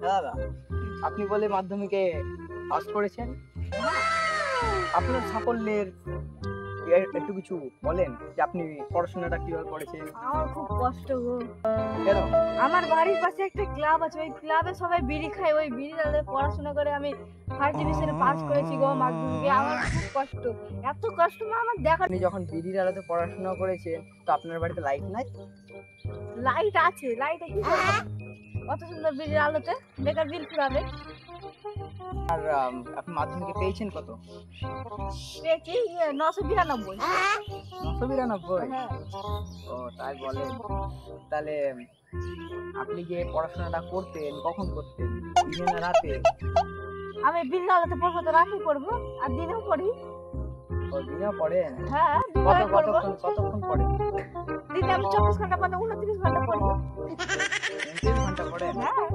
দাদা, আপনি বলে মাধ্যমিকে পাস করেছেন, আপনার সাফল্যের একটু কিছু বলেন যে আপনি পড়াশোনাটা কিভাবে করেছেন। আমার খুব কষ্ট গো। কেন? আমার বাড়ির পাশে একটা ক্লাব আছে, ওই ক্লাবে সবাই বিড়ি খায়, ওই বিড়ি ডালে পড়াশোনা করে আমি ফার্স্ট ডিভিশনে পাস করেছি গো মাধ্যমিকে। আমার খুব কষ্ট, এত কষ্ট মা আমার দেখা। আপনি যখন বিড়ির আলোতে পড়াশোনা করেছেন তো আপনার বাড়িতে লাইট নাই? লাইট আছে, লাইটে কি করবো? অত সুন্দর বিড়ির আলোতে বেকার বিল ফুরাবে। আর আপনি মাধ্যমিকে পেয়েছেন কত? পেয়েছি 992। 992? হ্যাঁ। ও তাই বলেন। তাহলে আপনি যে পড়াশোনাটা করতেন কখন করতেন, দিনে না রাতে? আমি বিড়ির আলোতে পড়বো তো রাতে পড়বো, আর দিনেও পড়ি। ও দিনেও পড়েন? হ্যাঁ, দুপুরে পড়বো। কতক্ষণ পড়েন? দিনে আমি 24 ঘন্টা পড়ে 29 ঘন্টা পড়ি। 29 ঘন্টা পড়েন? হ্যাঁ।